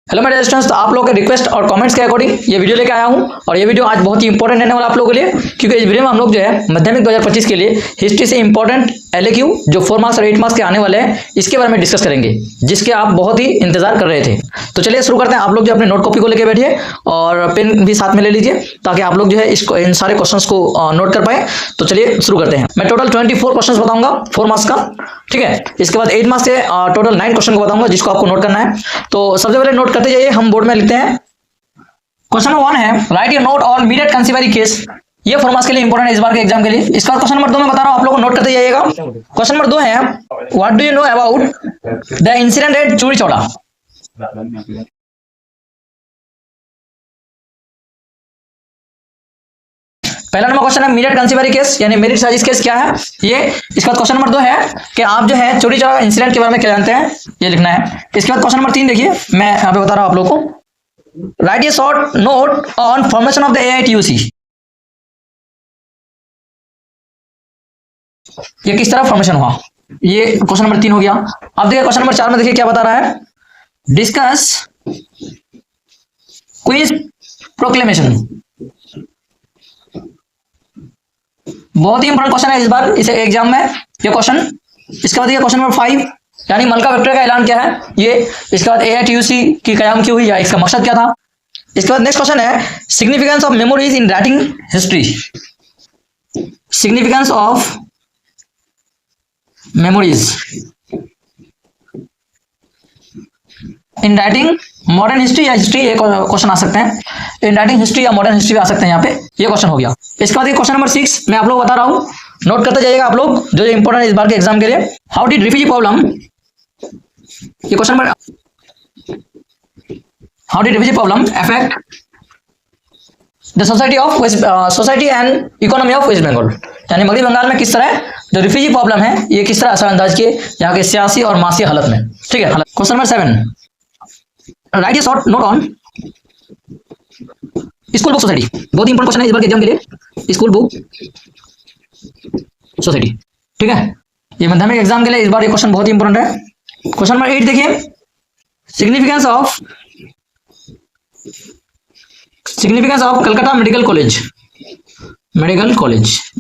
Hello मेरे students, तो आप लोगों के रिक्वेस्ट और कमेंट्स के अकॉर्डिंग ये वीडियो लेके आया हूँ। और ये वीडियो आज बहुत ही इंपॉर्टेंट रहने वाला आप लोगों के लिए, क्योंकि इस वीडियो में हम लोग जो है माध्यमिक 2025 के लिए हिस्ट्री से इंपॉर्टेंट एलएक्यू जो 4 मार्क्स और 8 मार्क्स के आने वाले हैं इसके बारे में डिस्कस करेंगे, जिसके आप बहुत ही इंतजार कर रहे थे। तो चलिए शुरू करते हैं। आप लोग जो अपने नोट कॉपी को लेकर बैठिए और पेन भी साथ में ले लीजिए, ताकि आप लोग जो है इसको इन सारे क्वेश्चंस को नोट कर पाए। तो चलिए शुरू करते हैं। मैं टोटल 24 क्वेश्चंस बताऊंगा 4 मार्क्स का, ठीक है। इसके बाद 8 मार्क्स से टोटल 9 क्वेश्चन को बताऊंगा, जिसको आपको नोट करना है। तो सबसे पहले नोट करते जाइए, हम बोर्ड में लिखते हैं। क्वेश्चन नंबर 1 है, write your note on immediate कंसीवरी केस। ये 4 मार्क्स के लिए इंपॉर्टेंट है इस बार के एग्जाम के लिए। इसका क्वेश्चन नंबर 2 में बता रहा हूं, आप लोग को नोट करते जाइएगा। क्वेश्चन नंबर 2 है, what do you know about the incident at चूड़ी चौड़ा। पहला नंबर क्वेश्चन है इमीडिएट कंसीवरी केस, यानी मेरिट साजिश केस क्या है ये। इसके बाद क्वेश्चन नंबर 2 है कि आप जो है चोरी चौरा इंसिडेंट के बारे में क्या जानते हैं, ये लिखना है। इसके बाद क्वेश्चन नंबर 3 देखिए, मैं यहाँ पे बता रहा हूं आप लोग को। Right a short note on formation of the AITUC। ये किस तरह फॉर्मेशन हुआ, ये क्वेश्चन नंबर 3 हो गया। अब देखिए क्वेश्चन नंबर 4 में देखिए क्या बता रहा है, डिस्कस क्विज प्रोक्लेमेशन। बहुत ही इंपॉर्टेंट क्वेश्चन है इस बार इस एग्जाम में ये क्वेश्चन। इसके बाद ये क्वेश्चन नंबर 5, यानी मलका वेक्टर का ऐलान क्या है ये। इसके बाद AITUC की कयाम क्यों हुई या इसका मकसद क्या था। इसके बाद नेक्स्ट क्वेश्चन है, significance of memories in writing history. Significance of memories in writing modern history या हिस्ट्री, ये क्वेश्चन आ सकते हैं। इन राइटिंग हिस्ट्री या मॉडर्न हिस्ट्री भी आ सकते हैं यहाँ पे, ये क्वेश्चन हो गया। इसके बाद ये क्वेश्चन नंबर 6 मैं आप लोग बता रहा हूँ, नोट करते जाइएगा आप लोग, जो इंपॉर्टेंट है इस बार के एग्जाम के लिए। हाउ डिड रिफ्यूजी प्रॉब्लम, ये question number, how did refugee problem affect the society and economy of west Bengal. यानी मगरबी बंगाल में किस तरह जो रिफ्यूजी प्रॉब्लम है ये किस तरह असरअंदाज किए यहाँ के सियासी और मासी हालत में, ठीक है। Question number 7, right a short note on school book society. बहुत ही इंपॉर्टेंट क्वेश्चन है इस बार के एग्जाम के लिए, स्कूल बुक सोसाइटी, ठीक है। ये माध्यमिक एग्जाम के लिए इस बार ये क्वेश्चन बहुत ही इंपॉर्टेंट है। क्वेश्चन नंबर 8 देखिए, significance of Calcutta medical college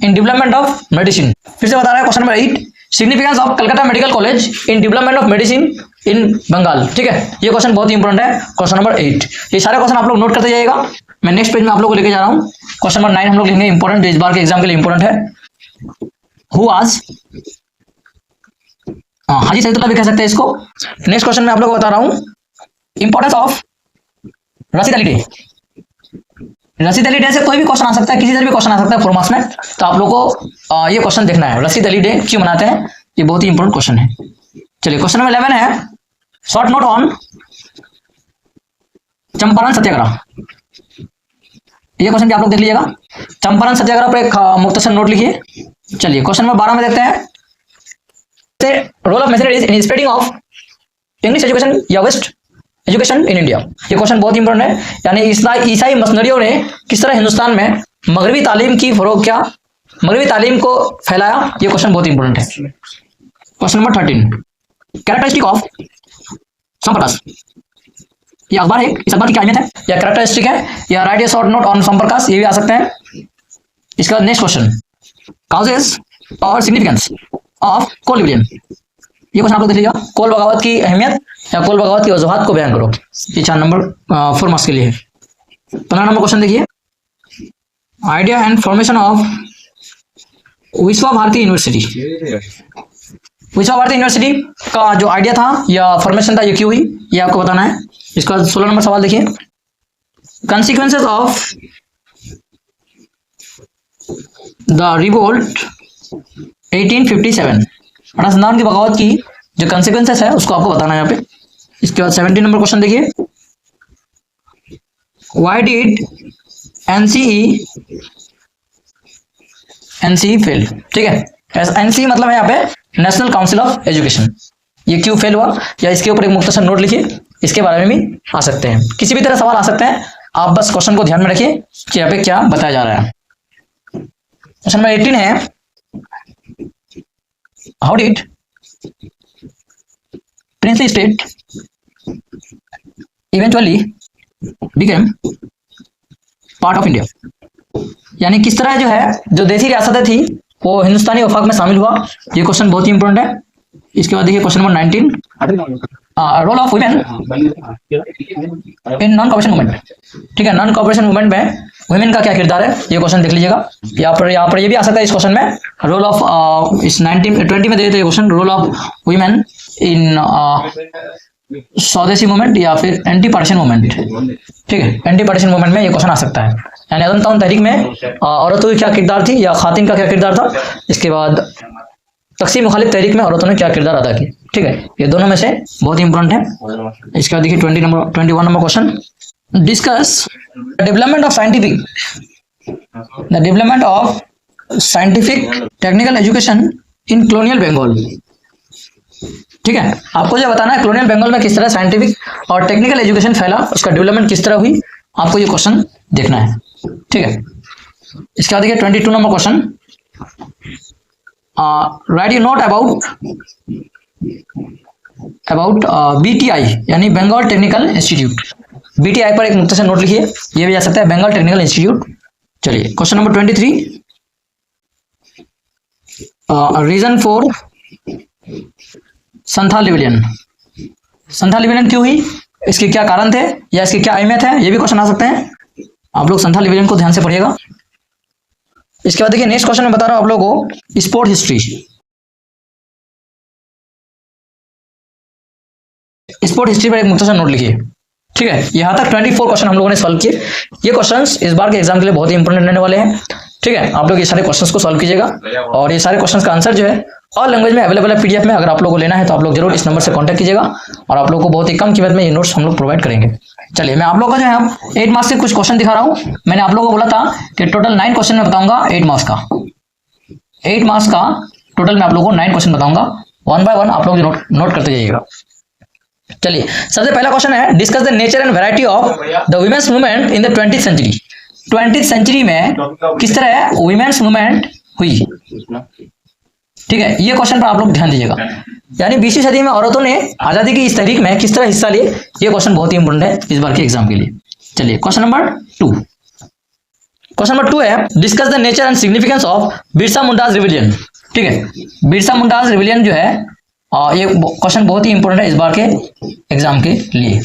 in development of medicine. फिर से बता रहा है question number 8, significance of Calcutta medical college in development of medicine in Bengal, ठीक है। ये क्वेश्चन बहुत ही इंपॉर्टेंट है, क्वेश्चन नंबर 8। ये सारे क्वेश्चन आप लोग नोट करते जाइएगा। मैं नेक्स्ट पेज में आप लोग को लेके जा रहा हूँ। क्वेश्चन नंबर 9 हम लोग लिखेंगे, इंपॉर्टेंट इस बार के एग्जाम के लिए इंपॉर्टेंट है। हु वाज, हाजी सईदुल्लाह भी कह सकते हैं इसको। नेक्स्ट क्वेश्चन में आप लोग को बता रहा हूँ, importance of Rashid Ali day. Rashid Ali day से कोई भी क्वेश्चन आ सकता है, किसी तरह भी क्वेश्चन आ सकता है 4 मार्क्स में। तो आप लोग को ये क्वेश्चन देखना है, रशीद अली डे क्यों मनाते हैं, ये बहुत ही इंपॉर्टेंट क्वेश्चन है। चलिए क्वेश्चन नंबर 11 है, शॉर्ट नोट ऑन चंपारण सत्याग्रह। ये क्वेश्चन भी आप लोग देख लीजिएगा। चंपारण सत्याग्रह पर एक मुख्तसर नोट लिखिए। चलिए क्वेश्चन नंबर 12 में देखते हैं, role of missionaries in spreading of English education या वेस्ट एजुकेशन इन इंडिया। ये क्वेश्चन बहुत इंपॉर्टेंट है, यानी ईसाई मिशनरियों ने किस तरह हिंदुस्तान में मगरबी तालीम की फरोग किया, मगरबी तालीम को फैलाया। ये क्वेश्चन बहुत इंपॉर्टेंट है। Question number 13, characteristic of Samprakash. ये अखबार है, इस अखबार की क्या अहमियत है या कैरेक्टरिस्टिक है, या write a short note on Samprakash, ये भी आ सकते हैं। इसके बाद नेक्स्ट क्वेश्चन, काउजेस और सिग्निफिकेंस ऑफ कोल रिबेलियन। ये क्वेश्चन आप लोग देख लीजिएगा, कोल बगावत की अहमियत या कोल बगावत की वजूहात को बयान करो। ये 4 नंबर 4 मार्क्स के लिए है। 15 नंबर क्वेश्चन देखिए, आइडिया एंड फॉर्मेशन ऑफ विश्व भारती यूनिवर्सिटी। विश्व भारती यूनिवर्सिटी का जो आइडिया था या फॉर्मेशन था ये क्यों हुई, ये आपको बताना है। इसके बाद 16 नंबर सवाल देखिए, consequences of the revolt 1857। Rajasthan की बगावत की जो कंसिक्वेंसेस है उसको आपको बताना है यहाँ पे। इसके बाद 17 नंबर क्वेश्चन देखिए, व्हाई डिड एनसीई फेल, ठीक है। एनसीई मतलब है यहाँ पे नेशनल काउंसिल ऑफ एजुकेशन, ये क्यों फेल हुआ या इसके ऊपर एक मुख्तसर नोट लिखिए। इसके बारे में भी आ सकते हैं, किसी भी तरह सवाल आ सकते हैं, आप बस क्वेश्चन को ध्यान में रखिए कि यहाँ पे क्या बताया जा रहा है। क्वेश्चन नंबर 18 है, how did princely state eventually became part of India. यानी किस तरह जो है जो देसी रियासतें थी वो हिंदुस्तानी वफाक में शामिल हुआ। ये क्वेश्चन बहुत ही इंपॉर्टेंट है। इसके बाद देखिए question number 19, role of women in non cooperation movement. ठीक है, नॉन कॉपरेशन मूवमेंट में वुमेन का क्या किरदार है, ये क्वेश्चन देख लीजिएगा। यहाँ पर ये भी आ सकता है इस क्वेश्चन में। रोल ऑफ इस 20 में दे देते question, role of women in swadeshi movement या फिर एंटी पार्टीशन मूवमेंट। ठीक है, एंटी पार्टीशन मूवमेंट में ये क्वेश्चन आ सकता है। यानी अदम ताउन तहरीक में औरतों की क्या किरदार थी या खातिन का क्या किरदार था। इसके बाद तकसीम मुखालिफ तहरीक में औरतों ने क्या किरदार अदा किया। ठीक है, ये दोनों में से बहुत ही इंपॉर्टेंट है। इसके बाद देखिए 21 number question, discuss development of scientific technical education in colonial Bengal. ठीक है, आपको जो बताना है कॉलोनियल बंगाल में किस तरह साइंटिफिक और टेक्निकल एजुकेशन फैला, उसका डेवलपमेंट किस तरह हुई, आपको ये क्वेश्चन देखना है। ठीक है, इसके बाद देखिए 22 number question, right you note about BTI यानी बंगाल टेक्निकल इंस्टीट्यूट। BTI पर एक मुख्तसर नोट लिखिए, ये भी आ सकता है बंगाल टेक्निकल इंस्टीट्यूट। चलिए question number 23, reason for Santhal rebellion. Santhal rebellion क्यों हुई, इसके क्या कारण थे या इसकी क्या अहमियत है, ये भी क्वेश्चन आ सकते हैं। आप लोग संथाल रिविलियन को ध्यान से पढ़िएगा। इसके बाद देखिए नेक्स्ट क्वेश्चन में बता रहा हूं आप लोगों को स्पोर्ट हिस्ट्री। स्पोर्ट हिस्ट्री पर एक मुख्तसर नोट लिखिए। ठीक है, यहां तक 24 क्वेश्चन हम लोगों ने सॉल्व किए। ये क्वेश्चंस इस बार के एग्जाम के लिए बहुत ही इंपॉर्टेंट रहने वाले हैं। ठीक है, आप लोग ये सारे क्वेश्चंस को सॉल्व कीजिएगा और ये सारे क्वेश्चंस का आंसर जो है ऑल लैंग्वेज में अवेलेबल है PDF में। अगर आप लोगों को लेना है तो आप लोग जरूर इस नंबर से कांटेक्ट कीजिएगा और आप लोगों को बहुत ही कम कीमत में ये नोट्स हम लोग प्रोवाइड करेंगे। चलिए मैं आप लोगों को जो है 8 मार्क्स के कुछ क्वेश्चन दिखा रहा हूँ। मैंने आप लोगों को बोला था कि टोटल 9 क्वेश्चन में बताऊंगा 8 मार्क्स का। 8 मार्क्स का टोटल मैं आप लोगों को 9 क्वेश्चन बताऊंगा, 1 बाय 1 आप लोग नोट करते जाइएगा। चलिए सबसे पहला क्वेश्चन है, discuss the nature and variety of the women's movement in the 20th century. 20th century में किस तरह वुमेन्स मूवमेंट हुई। ठीक है, ये क्वेश्चन पर आप लोग ध्यान दीजिएगा। यानी 20वीं सदी में औरतों ने आजादी की इस तहरीक में किस तरह हिस्सा लिए, ये क्वेश्चन बहुत ही इंपॉर्टेंट है इस बार के एग्जाम के लिए। चलिए क्वेश्चन नंबर 2। क्वेश्चन नंबर 2 है, discuss the nature and significance of Birsa Mundas rebellion. ठीक है, बिरसा मुंडाज रिविलियन जो है ये क्वेश्चन बहुत ही इंपॉर्टेंट है इस बार के एग्जाम के लिए।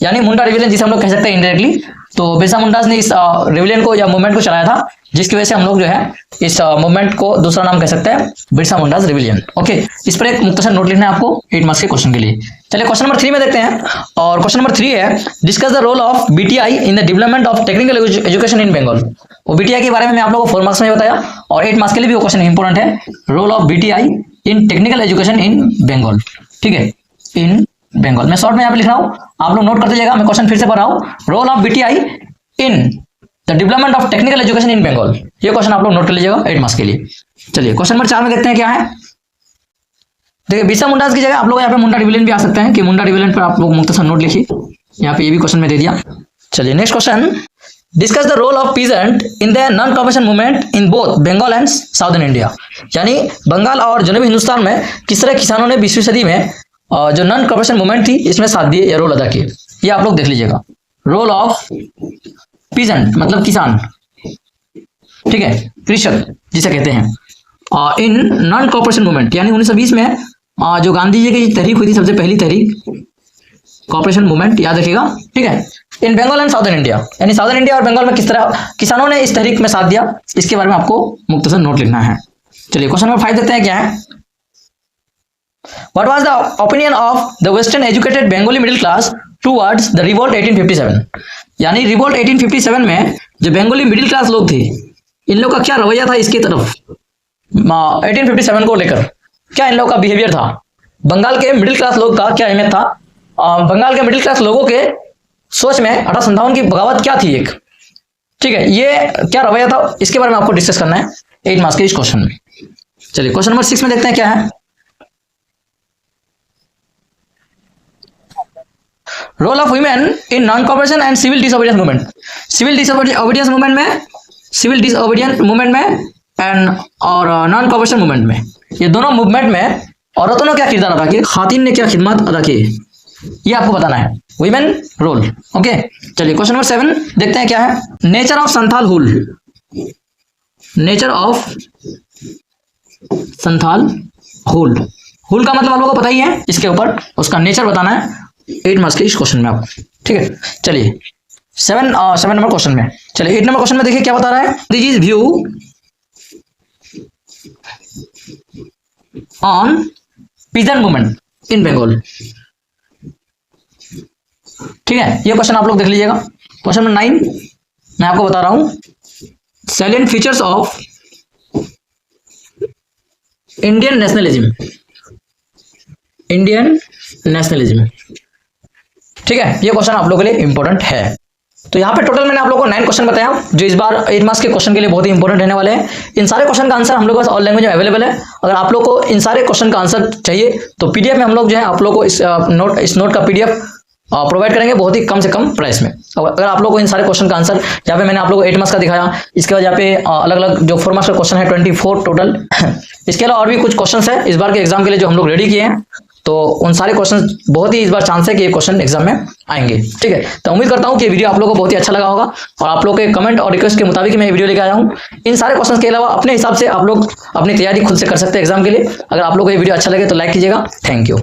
यानी मुंडा रिविलियन जिसे हम लोग कह सकते हैं इनडायरेक्टली, तो बिरसा मुंडाज ने इस रिविलियन को या मूवमेंट को चलाया था, जिसकी वजह से हम लोग जो है इस मूवमेंट को दूसरा नाम कह सकते हैं बिरसा मुंडाज रिविलियन। ओके, इस पर एक मुख्तसर नोट लिखना है आपको 8 मार्क्स के क्वेश्चन के लिए। चलिए क्वेश्चन नंबर 3 में देखते हैं और क्वेश्चन नंबर 3 है, discuss the role of BTI in the development of technical education in Bengal. वो BTI के बारे में मैं आप लोगों को 4 मार्क्स में बताया और 8 मार्क्स के लिए भी वो क्वेश्चन इंपॉर्टेंट है, role of BTI in technical education in Bengal. ठीक है, इन बंगाल मैं शॉर्ट में यहाँ पे लिख रहा हूँ, आप लोग नोट करते जाइएगा। मैं क्वेश्चन फिर से पढ़ रहा हूँ, role of BTI in the development of technical education in Bengal. ये क्वेश्चन आप लोग नोट कर लीजिएगा 8 मार्क्स के लिए। चलिए क्वेश्चन नंबर 4 में देखते हैं क्या है। देखिए बिरसा मुंडाज की जगह आप लोग यहाँ पे मुंडा रिविलियन भी आ सकते हैं कि मुंडा रिविलियन पर आप लोग मुख्तसर नोट लिखिए। यहाँ पे ये भी क्वेश्चन में दे दिया। चलिए next question, discuss the role of peasant in the non cooperation movement in both Bengal and southern India. यानी बंगाल और जनूबी हिंदुस्तान में किस तरह किसानों ने 20वीं सदी में जो नॉन कॉपरेशन मूवमेंट थी इसमें साथ दिए या रोल अदा किए, ये आप लोग देख लीजिएगा। रोल ऑफ पीजेंट मतलब किसान, ठीक है, कृषक जिसे कहते हैं, इन नॉन कॉपरेशन मूवमेंट यानी 1920 में जो गांधी जी की तहरीक हुई थी, सबसे पहली तहरीक कॉपरेशन मूवमेंट, याद रखिएगा। ठीक है, इन बंगाल एंड साउदर्न इंडिया यानी साउदर्न इंडिया और बंगाल में किस तरह किसानों ने इस तहरीक में साथ दिया, इसके बारे में आपको मुख्तसर नोट लिखना है। चलिए क्वेश्चन नंबर 5 देखते हैं क्या है। What was the opinion of the Western educated Bengali middle class towards the revolt 1857? यानी रिवोल्ट 1857 में जो बंगाली मिडिल क्लास लोग थे, इन लोगों का क्या रवैया था इसकी तरफ, 1857 को लेकर क्या इन लोगों का बिहेवियर था, बंगाल के मिडिल क्लास लोग का क्या अहमियत था, बंगाल के मिडिल क्लास लोगों के सोच में 1857 की बगावत क्या थी एक, ठीक है, ये क्या रवैया था, इसके बारे में आपको डिस्कस करना है 8 मार्क्स के इस क्वेश्चन में। चलिए क्वेश्चन नंबर 6 में देखते हैं क्या है। Role of women in non cooperation and civil disobedience movement. Civil disobedience movement में, सिविल डिसओबीडियंस मूवमेंट में एंड और नॉन कॉपरेशन मूवमेंट में, ये दोनों मूवमेंट में औरतों ने क्या किरदार अदा किया, खातिन ने क्या खिदमत अदा की, ये आपको बताना है। Women role. ओके, चलिए क्वेश्चन नंबर 7 देखते हैं क्या है। Nature of Santhal Hul, nature of Santhal Hul, Hul का मतलब आप लोगों को पता ही है, इसके ऊपर उसका नेचर बताना है 8 मार्क्स के इस क्वेश्चन में आपको, ठीक है। चलिए 7 नंबर क्वेश्चन में, चलिए 8 नंबर क्वेश्चन में देखिए क्या बता रहा है। This is view on peasant movement in Bengal, ठीक है। ये क्वेश्चन आप लोग देख लीजिएगा। क्वेश्चन नंबर 9 मैं आपको बता रहा हूं, salient features of Indian nationalism, Indian nationalism, ठीक है। ये क्वेश्चन आप लोगों के लिए इंपॉर्टेंट है। तो यहाँ पे टोटल मैंने आप लोगों को 9 क्वेश्चन बताया जो इस बार 8 मार्क्स के क्वेश्चन के लिए बहुत ही इंपॉर्टेंट रहने वाले हैं। इन सारे क्वेश्चन का आंसर हम लोग के पास ऑल लैंग्वेज में अवेलेबल है। अगर आप लोग को इन सारे क्वेश्चन का आंसर चाहिए तो पीडीएफ में हम लोग जो है आप लोग को इस नोट का पीडीएफ प्रोवाइड करेंगे बहुत ही कम से कम प्राइस में। अगर आप लोग को इन सारे क्वेश्चन का आंसर, यहाँ पे मैंने आप लोग को 8 मार्क्स का दिखाया, इसके बाद यहाँ पे अलग अलग जो 4 मार्क्स का क्वेश्चन है 24 टोटल इसके अलावा और भी कुछ क्वेश्चन है इस बार के एग्जाम के लिए जो हम लोग रेडी किए हैं। तो उन सारे क्वेश्चन बहुत ही इस बार चांस है कि ये क्वेश्चन एग्जाम में आएंगे, ठीक है। तो उम्मीद करता हूँ कि वीडियो आप लोगों को बहुत ही अच्छा लगा होगा और आप लोग के कमेंट और रिक्वेस्ट के मुताबिक मैं वीडियो लेके आया हूँ। इन सारे क्वेश्चन के अलावा अपने हिसाब से आप लोग अपनी तैयारी खुद से कर सकते हैं एग्जाम के लिए। अगर आप लोग को ये वीडियो अच्छा लगे तो लाइक कीजिएगा। Thank you.